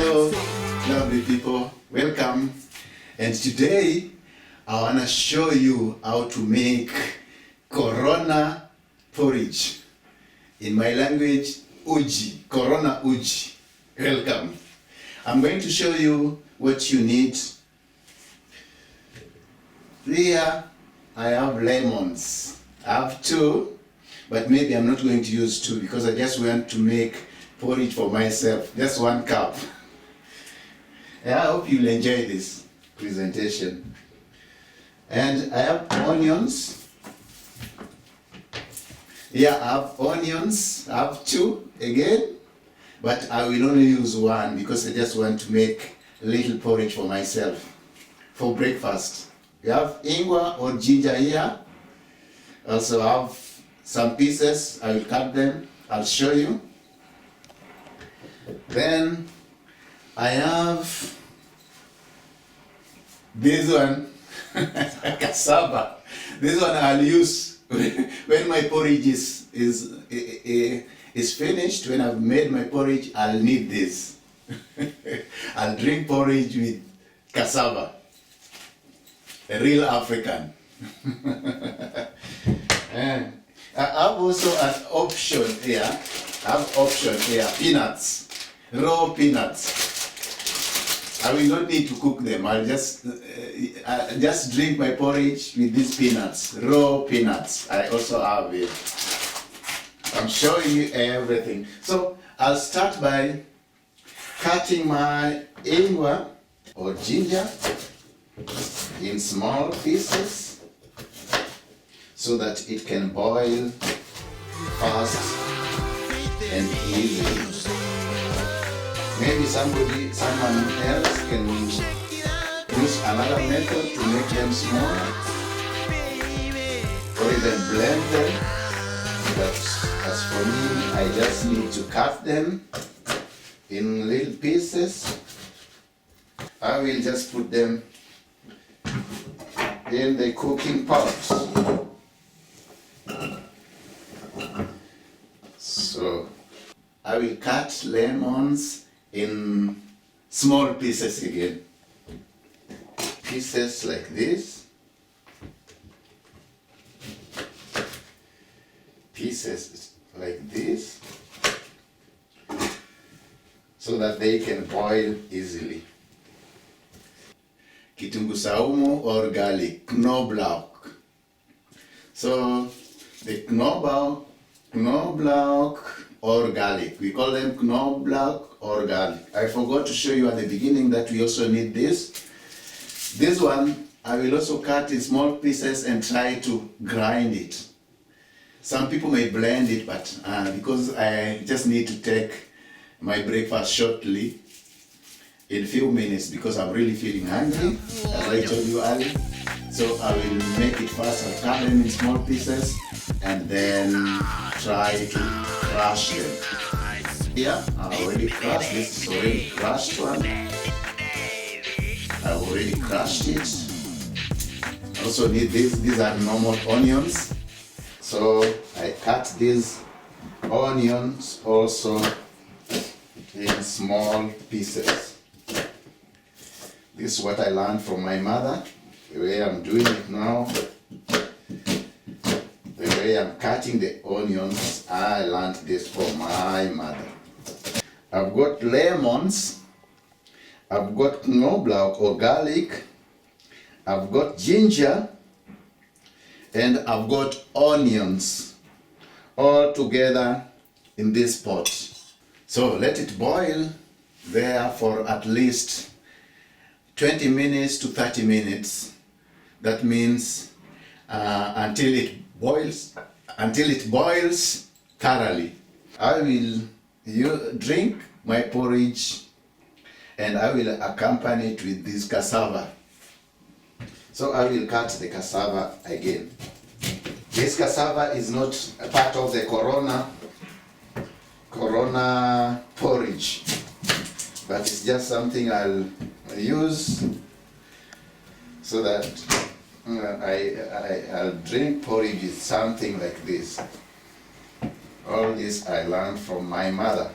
Hello, lovely people. Welcome. And today I want to show you how to make Corona porridge. In my language, uji, Corona uji. Welcome. I'm going to show you what you need. Here I have lemons. I have two, but maybe I'm not going to use two because I just want to make porridge for myself. Just 1 cup. And I hope you'll enjoy this presentation. And I have onions. Here I have onions. I have two again, but I will only use one because I just want to make a little porridge for myself for breakfast. We have ingwa or ginger here. Also have some pieces. I will cut them. I'll show you. Then I have this one, cassava. This one I'll use when my porridge is finished. When I've made my porridge, I'll need this. I'll drink porridge with cassava. A real African. And I have also an option here. Peanuts. Raw peanuts. I will not need to cook them. I'll just drink my porridge with these peanuts, raw peanuts. I also have it. I'm showing you everything. So I'll start by cutting my ingwa or ginger in small pieces so that it can boil fast and easily. Maybe someone else can use another method to make them small, or even blend them. But as for me, I just need to cut them in little pieces. I will just put them in the cooking pot. So I will cut lemons in small pieces again. Pieces like this. Pieces like this. So that they can boil easily. Kitunguu saumu or garlic, knoblauch. So the knoblauch or garlic. We call them knoblauch or garlic. I forgot to show you at the beginning that we also need this. This one, I will also cut in small pieces and try to grind it. Some people may blend it, but because I just need to take my breakfast shortly, in a few minutes, because I'm really feeling hungry, as I told you earlier. So I will make it fast. I'll cut them in small pieces and then try to crush them. Yeah, I already crushed this. Is already crushed one. I've already crushed it. I also need this. These are normal onions. So I cut these onions also in small pieces. This is what I learned from my mother. The way I'm doing it now. The way I'm cutting the onions, I learned this from my mother. I've got lemons, I've got knoblauch or garlic, I've got ginger, and I've got onions all together in this pot. So let it boil there for at least 20 minutes to 30 minutes. That means until it boils thoroughly. I will drink my porridge and I will accompany it with this cassava. So I will cut the cassava again. This cassava is not a part of the Corona porridge, but it's just something I'll use so that I'll drink porridge with something like this. All this I learned from my mother.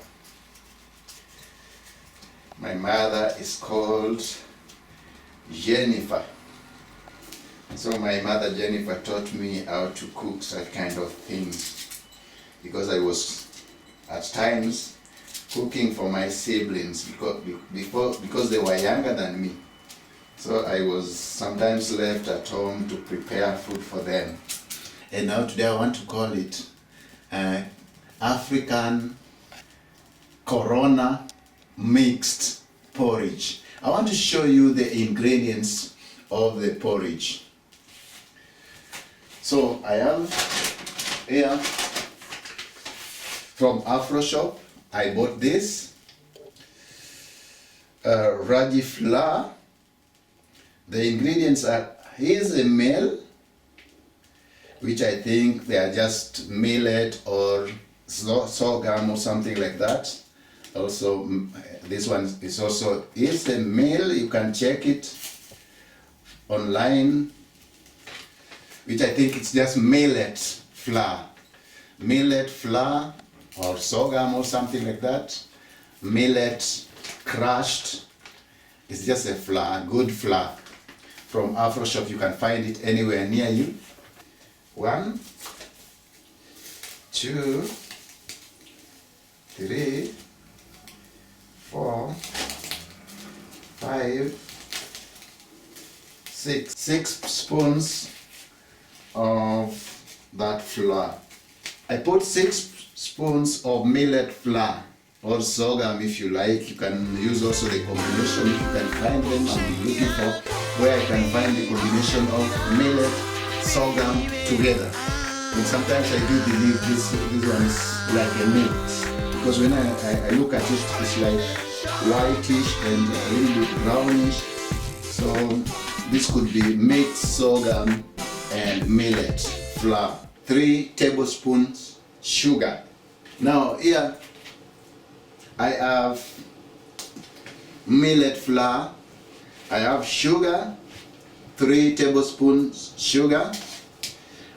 My mother is called Jennifer. So my mother Jennifer taught me how to cook such kind of things, because I was at times cooking for my siblings because they were younger than me. So I was sometimes left at home to prepare food for them. And now today I want to call it African Corona mixed porridge. I want to show you the ingredients of the porridge. So I have here from Afro Shop, I bought this ragi flour. The ingredients are, here's a meal, which I think they are just millet or sorghum or something like that. Also, this one is also, is a meal, you can check it online, which I think it's just millet flour. Millet flour or sorghum or something like that. Millet crushed. It's just a flour, good flour. From Afro Shop, you can find it anywhere near you. 1, 2, 3, 4, 5, 6. 6 spoons of that flour. I put 6 spoons of millet flour or sorghum if you like. You can use also the combination if you can find them. I'm looking for where I can find the combination of millet, sorghum together. And sometimes I do believe this one is like a mix, because when I look at it, it's like whitish and a little bit brownish. So this could be mixed sorghum and millet flour. 3 tablespoons sugar. Now here I have millet flour, I have sugar, 3 tablespoons sugar.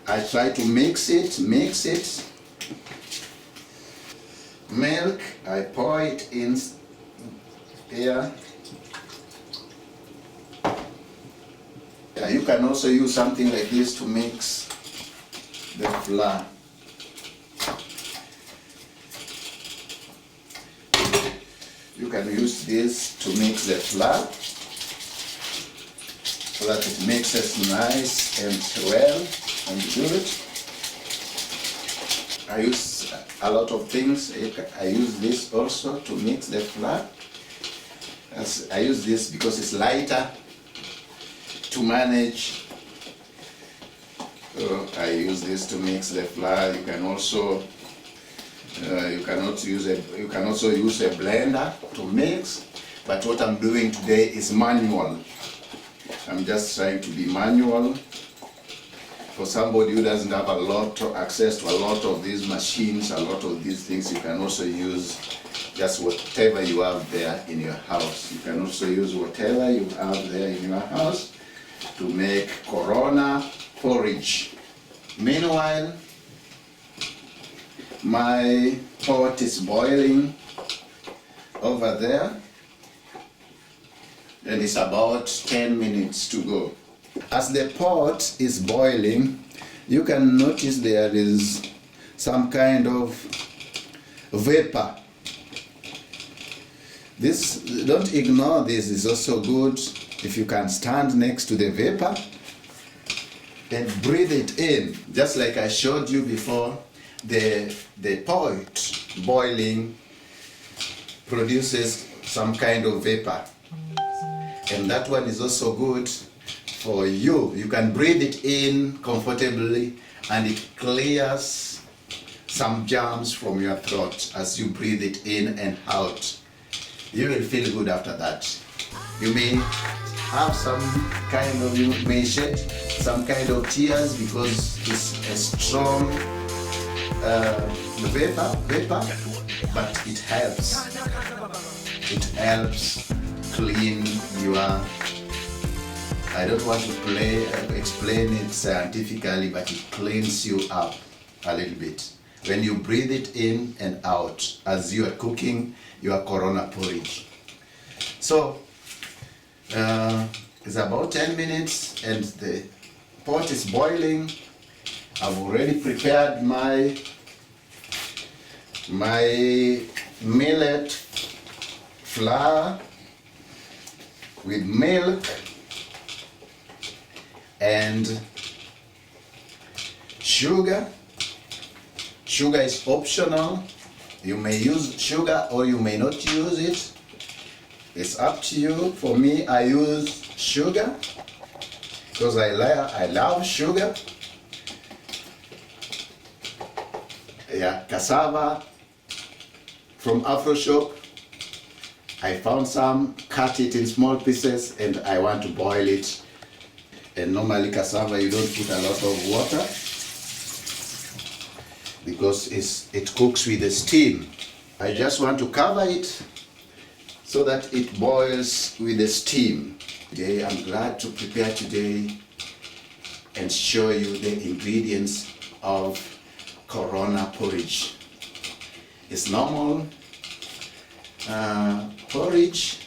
I try to mix it. Milk, I pour it in here. You can also use something like this to mix the flour. You can use this to mix the flour so that it mixes nice and well and good. I use a lot of things. I use this also to mix the flour. I use this because it's lighter to manage. So I use this to mix the flour. You can also you can also use a blender to mix, but what I'm doing today is manual. I'm just trying to be manual. For somebody who doesn't have a lot of access to a lot of these machines, a lot of these things, you can also use just whatever you have there in your house. You can also use whatever you have there in your house to make Corona porridge. Meanwhile, my pot is boiling over there, and it's about 10 minutes to go. As the pot is boiling, you can notice there is some kind of vapor. Don't ignore this, it's also good if you can stand next to the vapor and breathe it in, just like I showed you before. The pot boiling produces some kind of vapor, and that one is also good for you. You can breathe it in comfortably, and it clears some germs from your throat as you breathe it in and out. You will feel good after that. You may have some kind of, you may shed some kind of tears because it's a strong vapor, but it helps. It helps clean your, I don't want to explain it scientifically, but it cleans you up a little bit when you breathe it in and out as you are cooking your Corona porridge. So it's about 10 minutes and the pot is boiling. I've already prepared my millet flour with milk and sugar. Sugar is optional. You may use sugar or you may not use it. It's up to you. For me, I use sugar because I love sugar. Yeah, cassava from Afro Shop. I found some, cut it in small pieces, and I want to boil it. And normally cassava, you don't put a lot of water because it cooks with the steam. I just want to cover it so that it boils with the steam. Today, I'm glad to prepare today and show you the ingredients of Corona porridge. It's normal porridge,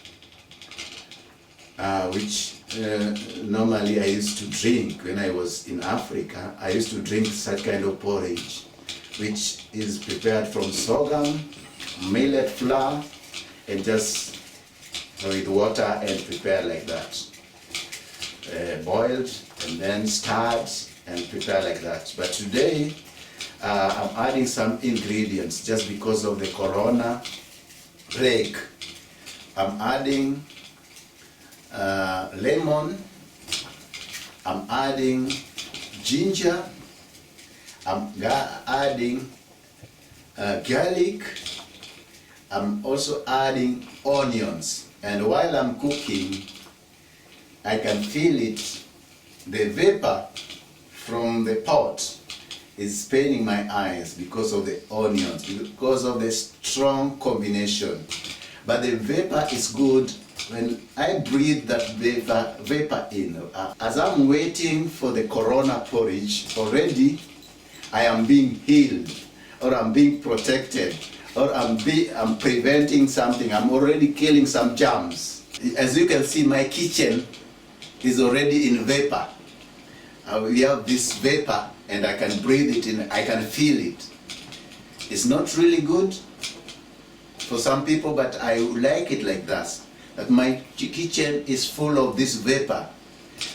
which normally I used to drink when I was in Africa. I used to drink such kind of porridge, which is prepared from sorghum, millet flour, and just with water and prepared like that. Boiled and then stirred and prepared like that. But today, I'm adding some ingredients just because of the corona break. I'm adding lemon, I'm adding ginger, I'm adding garlic, I'm also adding onions. And while I'm cooking, I can feel it, the vapor from the pot is paining my eyes because of the onions, because of the strong combination. But the vapor is good when I breathe that vapor in. As I'm waiting for the Corona porridge, already I am being healed, or I'm being protected, or I'm preventing something. I'm already killing some germs. As you can see, my kitchen is already in vapor. We have this vapor and I can breathe it in, I can feel it. It's not really good for some people, but I like it like that. That my kitchen is full of this vapor.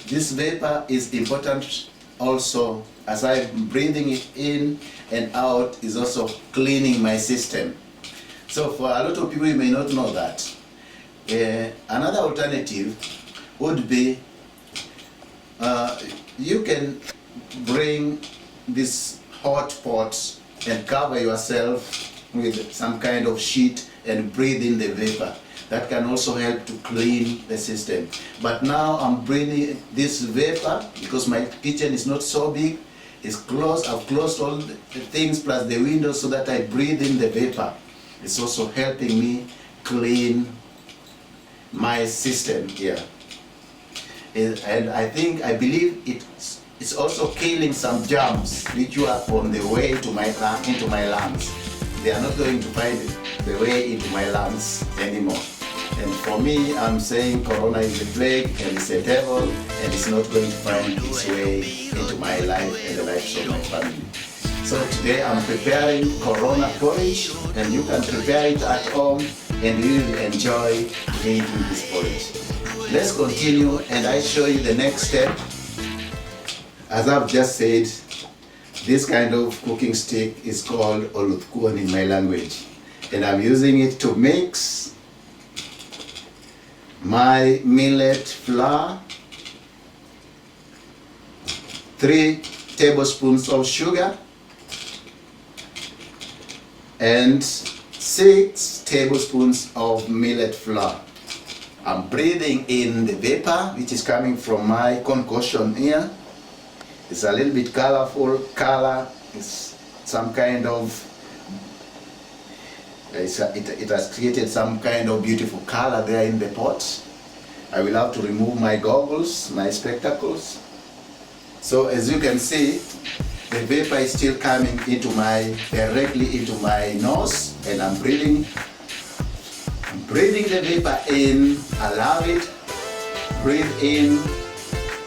This vapor is important also, as I'm breathing it in and out, is also cleaning my system. So for a lot of people, you may not know that. Another alternative would be you can bring this hot pot and cover yourself with some kind of sheet and breathe in the vapor. That can also help to clean the system. But now I'm breathing this vapor because my kitchen is not so big. It's closed. I've closed all the things plus the windows so that I breathe in the vapor. It's also helping me clean my system here. And I believe it's also killing some germs which are on the way to into my lungs. They are not going to find the way into my lungs anymore. And for me, I'm saying Corona is a plague and it's a devil and it's not going to find its way into my life and the lives of my family. So today I'm preparing Corona porridge, and you can prepare it at home and you will enjoy drinking this porridge. Let's continue and I show you the next step. As I've just said, this kind of cooking stick is called olutkuon in my language. And I'm using it to mix my millet flour, 3 tablespoons of sugar, and 6 tablespoons of millet flour. I'm breathing in the vapor which is coming from my concoction here. It's a little bit colorful color. It's some kind of, it has created some kind of beautiful color there in the pot. I will have to remove my goggles, my spectacles. So as you can see, the vapor is still coming directly into my nose, and I'm breathing Breathing the vapor in, allow it, breathe in,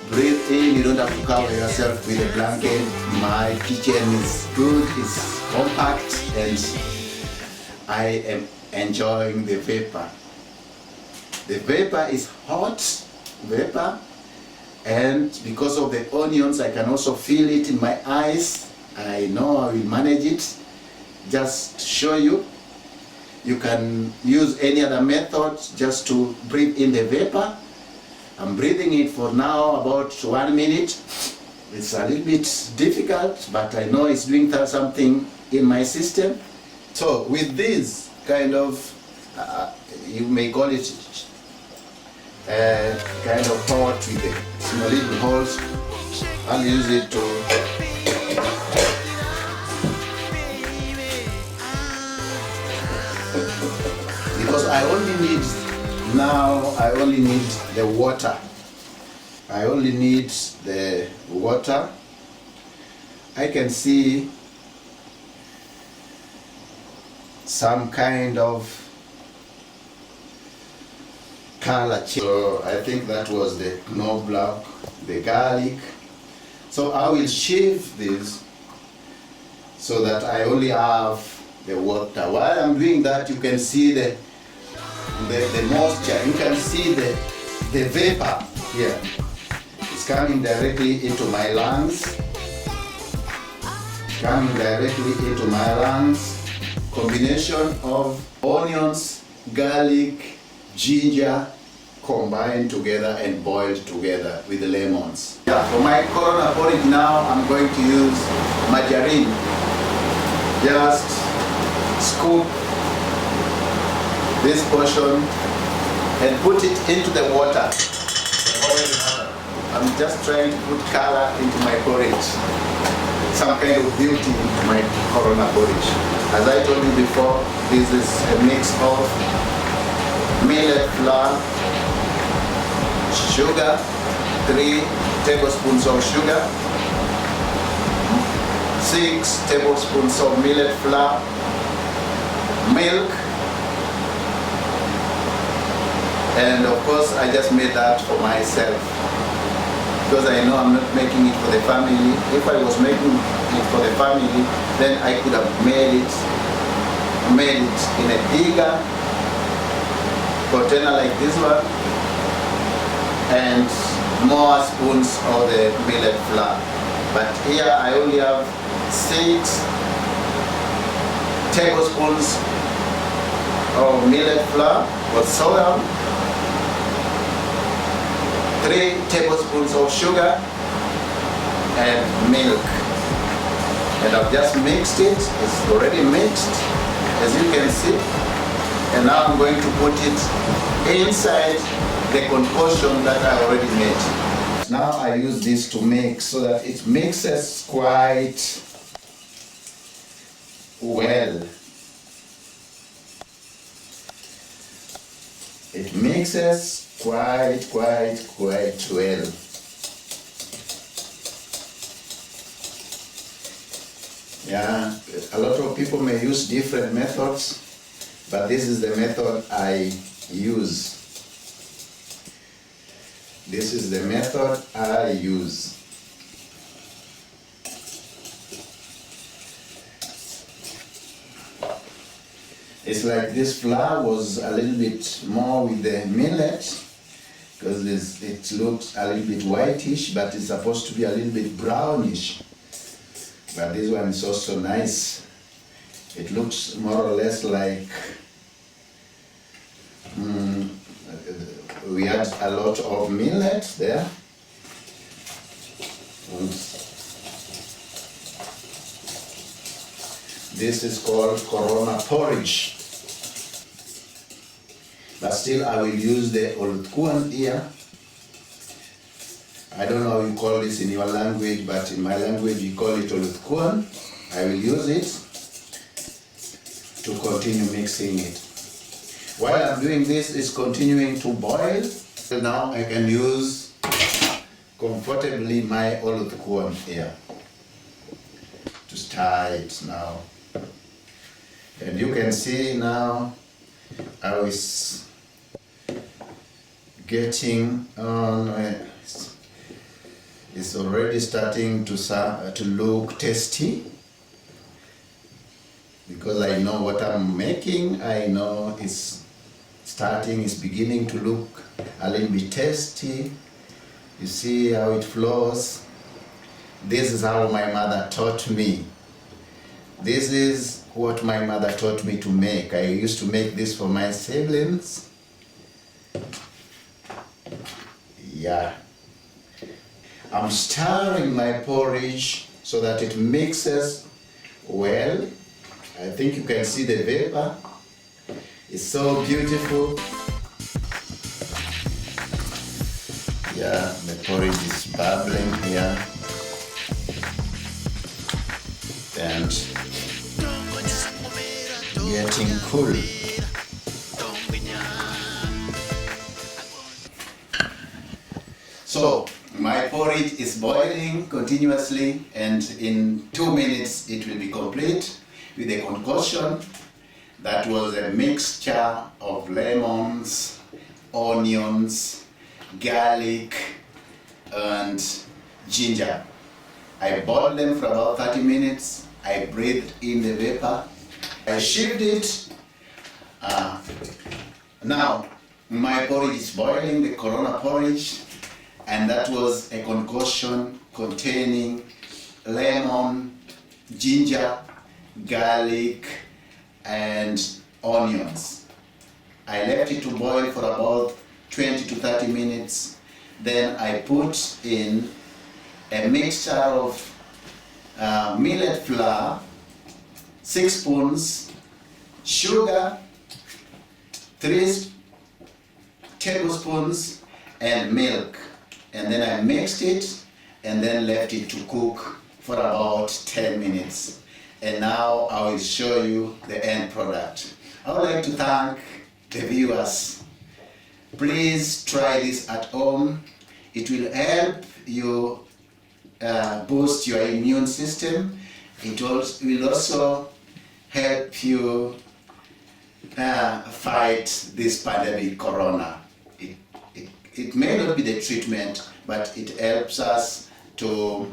breathe in. You don't have to cover yourself with a blanket. My kitchen is good, it's compact, and I am enjoying the vapor. The vapor is hot vapor, and because of the onions I can also feel it in my eyes. I know I will manage it. Just to show you, you can use any other method just to breathe in the vapor. I'm breathing it for now about 1 minute. It's a little bit difficult, but I know it's doing something in my system. So with this kind of, you may call it kind of pot with the small little holes, I'll use it to because I only need the water. I only need the water. I can see some kind of color change. So I think that was the knobloch, the garlic. So I will shift this so that I only have the water. While I'm doing that, you can see the moisture. You can see the vapor here. It's coming directly into my lungs. Coming directly into my lungs. Combination of onions, garlic, ginger combined together and boiled together with the lemons. Yeah, for my corona porridge now I'm going to use margarine. Just scoop this portion and put it into the water. I'm just trying to put color into my porridge, some kind of beauty into my corona porridge. As I told you before, this is a mix of millet flour, sugar, 3 tablespoons of sugar, 6 tablespoons of millet flour, milk, and of course I just made that for myself because I know I'm not making it for the family. If I was making it for the family, then I could have made it in a bigger container like this one and more spoons of the millet flour. But here I only have 6 tablespoons of millet flour or soda, 3 tablespoons of sugar and milk. And I've just mixed it. It's already mixed, as you can see. And now I'm going to put it inside the concoction that I already made. Now I use this to mix so that it mixes quite well. It mixes quite well. Yeah, a lot of people may use different methods, but this is the method I use. This is the method I use. It's like this flour was a little bit more with the millet because it looks a little bit whitish, but it's supposed to be a little bit brownish. But this one is also nice. It looks more or less like we had a lot of millet there. This is called corona porridge. But still I will use the olutkuan here. I don't know how you call this in your language, but in my language you call it olutkuan. I will use it to continue mixing it. While I'm doing this, it's continuing to boil. Now I can use comfortably my olutkuan here to stir it now. And you can see now I was getting on. It's already starting to look tasty, because I know what I'm making. I know it's beginning to look a little bit tasty. You see how it flows. This is how my mother taught me. This is what my mother taught me to make. I used to make this for my siblings. Yeah. I'm stirring my porridge so that it mixes well. I think you can see the vapor. It's so beautiful. Yeah, the porridge is bubbling here. And getting cool. So my porridge is boiling continuously, and in 2 minutes it will be complete with a concoction that was a mixture of lemons, onions, garlic, and ginger. I boiled them for about 30 minutes. I breathed in the vapor. I shipped it. Now my porridge is boiling, the Corona porridge, and that was a concoction containing lemon, ginger, garlic, and onions. I left it to boil for about 20 to 30 minutes. Then I put in a mixture of millet flour, 6 spoons, sugar, 3 tablespoons, and milk. And then I mixed it and then left it to cook for about 10 minutes. And now I will show you the end product. I would like to thank the viewers. Please try this at home. It will help you boost your immune system. It will also help you fight this pandemic, Corona. It may not be the treatment, but it helps us to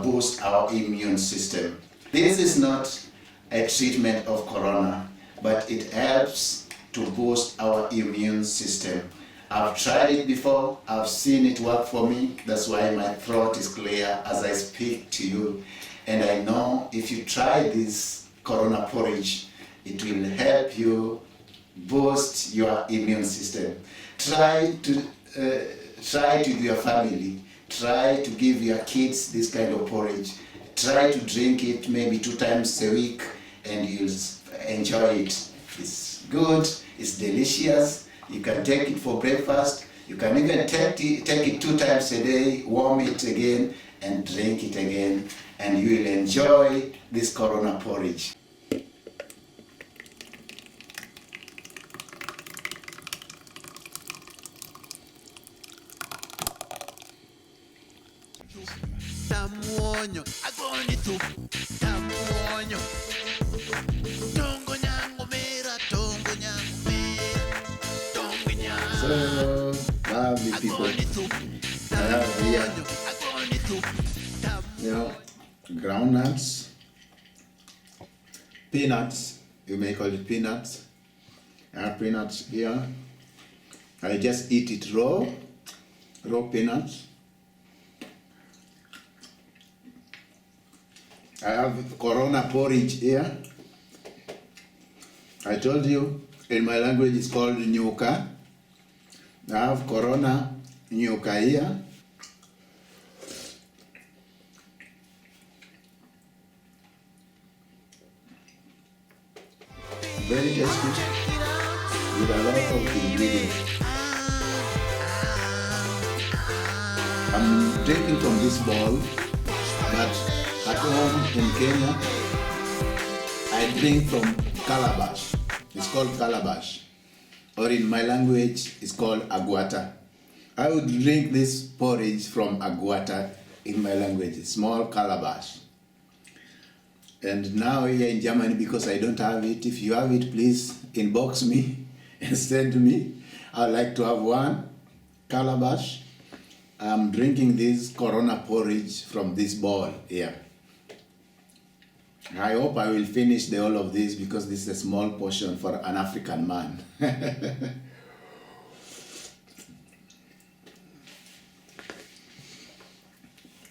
boost our immune system. This is not a treatment of Corona, but it helps to boost our immune system. I've tried it before, I've seen it work for me. That's why my throat is clear as I speak to you. And I know if you try this Corona porridge, it will help you boost your immune system. Try to with your family. Try to give your kids this kind of porridge. Try to drink it maybe 2 times a week, and you'll enjoy it. It's good, it's delicious. You can take it for breakfast. You can even take it 2 times a day, warm it again, and drink it again, and you will enjoy this Corona porridge. Tamuonyo, agoni tu, tamuonyo. Tongo nyango mera, tongo nyango mera, tongo nyango. So, lovely people, I have here, groundnuts, peanuts, you may call it peanuts. I have peanuts here. I just eat it raw peanuts. I have Corona porridge here. I told you in my language it's called nyuka. I have Corona nyuka here. Very tasty with a lot of ingredients. I'm drinking from this bowl, but at home in Kenya, I drink from calabash. It's called calabash. Or in my language, it's called aguata. I would drink this porridge from aguata in my language, small calabash. And now here in Germany, because I don't have it, if you have it, please inbox me and send to me. I'd like to have one calabash. I'm drinking this Corona porridge from this bowl here. I hope I will finish the whole of this because this is a small portion for an African man.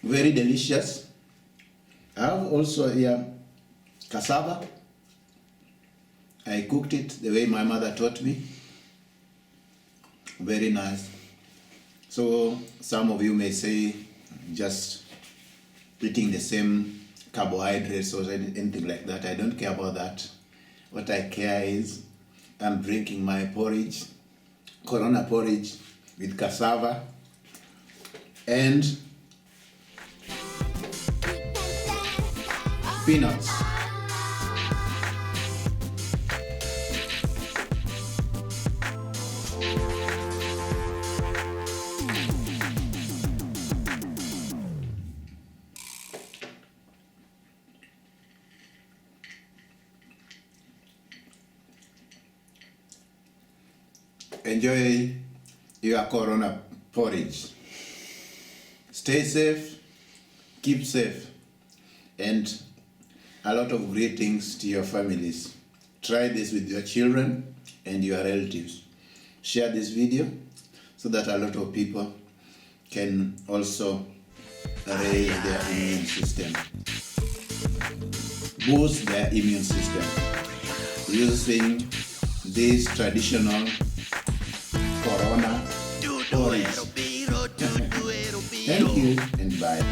Very delicious. I have also here cassava. I cooked it the way my mother taught me. Very nice. So some of you may say just eating the same carbohydrates or anything like that. I don't care about that. What I care is I'm drinking my porridge, Corona porridge with cassava and peanuts. Enjoy your Corona porridge. Stay safe, keep safe, and a lot of greetings to your families. Try this with your children and your relatives. Share this video so that a lot of people can also raise their immune system, boost their immune system using this traditional Corona porridge. Thank you and bye.